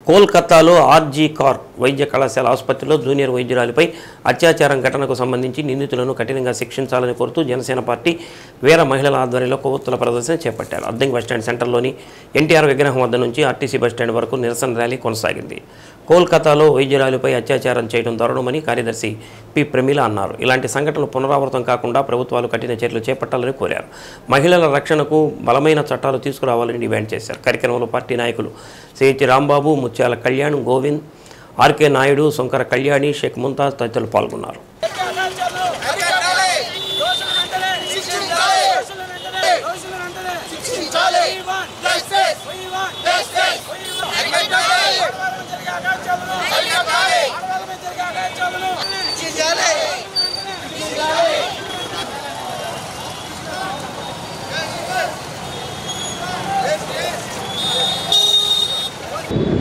కోల్కతాలో RG car వైద్య కళాశాల ఆసుపత్రిలో జూనియర్ వైద్యురాలిపై అత్యాచారం ఘటనకు సంబంధించి నిందితులను కఠినంగా శిక్షించాలని కోరుతూ జనసేన పార్టీ వేల మహిళల ఆధ్వర్యంలో కొవ్వొత్తుల ప్రదర్శన చేపట్టారు. అద్దంకి బస్టాండ్ సెంటర్లోని ఎన్టీఆర్ విగ్రహం వద్ద నుంచి ఆర్టీసీ బస్టాండ్ వరకు నిరసన ర్యాలీ కొనసాగింది. కోల్కతాలో వైద్యురాలిపై అత్యాచారం చేయడం దారుణమని కార్యదర్శి పి ప్రమీల అన్నారు. ఇలాంటి సంఘటనలు పునరావృతం కాకుండా ప్రభుత్వాలు కఠిన చర్యలు చేపట్టాలని కోరారు. మహిళల రక్షణకు బలమైన చట్టాలు తీసుకురావాలని డిమాండ్ చేశారు. కార్యక్రమంలో పార్టీ నాయకులు సిహెచ్ రాంబాబు, ముత్యాల కళ్యాణ్, గోవింద్, ఆర్కే నాయుడు, శంకర కళ్యాణి, షేక్ ముంతాజ్ తదితరులు పాల్గొన్నారు.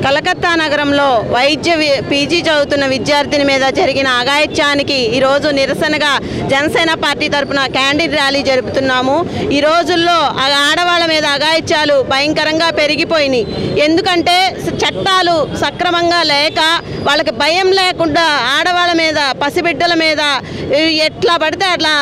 కలకత్తా నగరంలో వైద్య పీజీ చదువుతున్న విద్యార్థిని మీద జరిగిన అఘాయిత్యానికి ఈరోజు నిరసనగా జనసేన పార్టీ తరఫున క్యాండిల్ ర్యాలీ జరుపుతున్నాము. ఈ రోజుల్లో ఆడవాళ్ళ మీద అఘాయిత్యాలు భయంకరంగా పెరిగిపోయినాయి. ఎందుకంటే చట్టాలు సక్రమంగా లేక వాళ్ళకి భయం లేకుండా ఆడవాళ్ళ మీద, పసిబిడ్డల మీద ఎట్లా పడితే అట్లా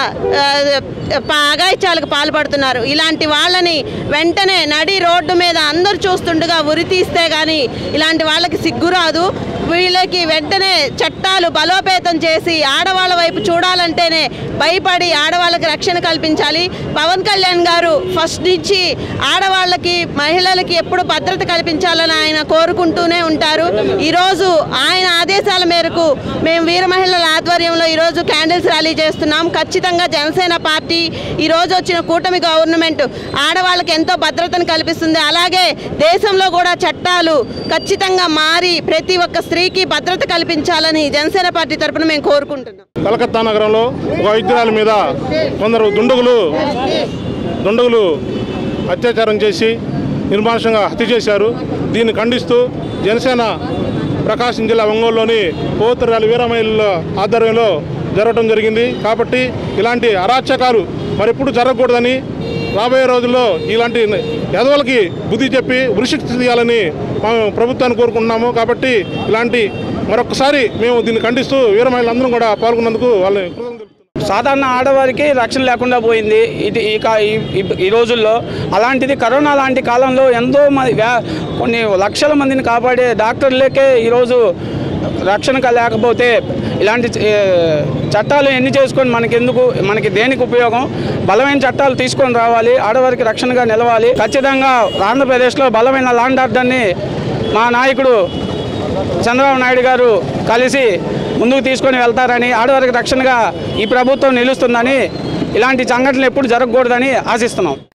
అఘాయిత్యాలకు పాల్పడుతున్నారు. ఇలాంటి వాళ్ళని వెంటనే నడి రోడ్డు మీద అందరూ చూస్తుండగా ఉరి తీస్తే కానీ ఇలాంటి వాళ్ళకి సిగ్గురాదు. వీళ్ళకి వెంటనే చట్టాలు బలోపేతం చేసి ఆడవాళ్ళ వైపు చూడాలంటేనే భయపడి ఆడవాళ్ళకి రక్షణ కల్పించాలి. పవన్ కళ్యాణ్ గారు ఫస్ట్ నుంచి ఆడవాళ్ళకి, మహిళలకి ఎప్పుడు భద్రత కల్పించాలని ఆయన కోరుకుంటూనే ఉంటారు. ఈరోజు ఆయన ఆదేశాల మేరకు మేము వీర మహిళల ఆధ్వర్యంలో ఈరోజు క్యాండిల్స్ ర్యాలీ చేస్తున్నాం. ఖచ్చితంగా జనసేన పార్టీ ఈరోజు వచ్చిన కూటమి గవర్నమెంట్ ఆడవాళ్ళకి ఎంతో భద్రతను కల్పిస్తుంది. అలాగే దేశంలో కూడా చట్టాలు ఖచ్చితంగా మారి ప్రతి ఒక్క స్త్రీకి భద్రత కల్పించాలని జనసేన పార్టీ తరఫున మేము కోరుకుంటున్నాం. కలకత్తా నగరంలో ఒక వైద్యురాలి మీద కొందరు దుండగులు అత్యాచారం చేసి నిర్మానుషంగా హత్య చేశారు. దీన్ని ఖండిస్తూ జనసేన ప్రకాశం జిల్లా ఒంగోలులోని కొవ్వొత్తుల వీర మహిళల ఆధ్వర్యంలో జరగడం జరిగింది. కాబట్టి ఇలాంటి అరాచకాలు మరెప్పుడు జరగకూడదని, రాబోయే రోజుల్లో ఇలాంటి ఎదవలకి బుద్ధి చెప్పి ఉరిశిక్ష తీయాలని మేము ప్రభుత్వాన్ని కోరుకుంటున్నాము. కాబట్టి ఇలాంటి మరొకసారి మేము దీన్ని ఖండిస్తూ వీర మహిళలందరం కూడా పాల్గొన్నందుకు వాళ్ళని సాధారణ ఆడవారికి రక్షణ లేకుండా పోయింది ఈ రోజుల్లో. అలాంటిది కరోనా లాంటి కాలంలో ఎంతో కొన్ని లక్షల మందిని కాపాడే డాక్టర్లకే ఈరోజు రక్షణ లేకపోతే ఇలాంటి చట్టాలు ఎన్ని చేసుకొని మనకి దేనికి ఉపయోగం? బలమైన చట్టాలు తీసుకొని రావాలి, ఆడవారికి రక్షణగా నిలవాలి. ఖచ్చితంగా ఆంధ్రప్రదేశ్లో బలమైన లాండ్ ఆర్డర్ని మా నాయకుడు చంద్రబాబు నాయుడు గారు కలిసి ముందుకు తీసుకొని వెళ్తారని, ఆడవారికి రక్షణగా ఈ ప్రభుత్వం నిలుస్తుందని, ఇలాంటి సంఘటనలు ఎప్పుడు జరగకూడదని ఆశిస్తున్నాం.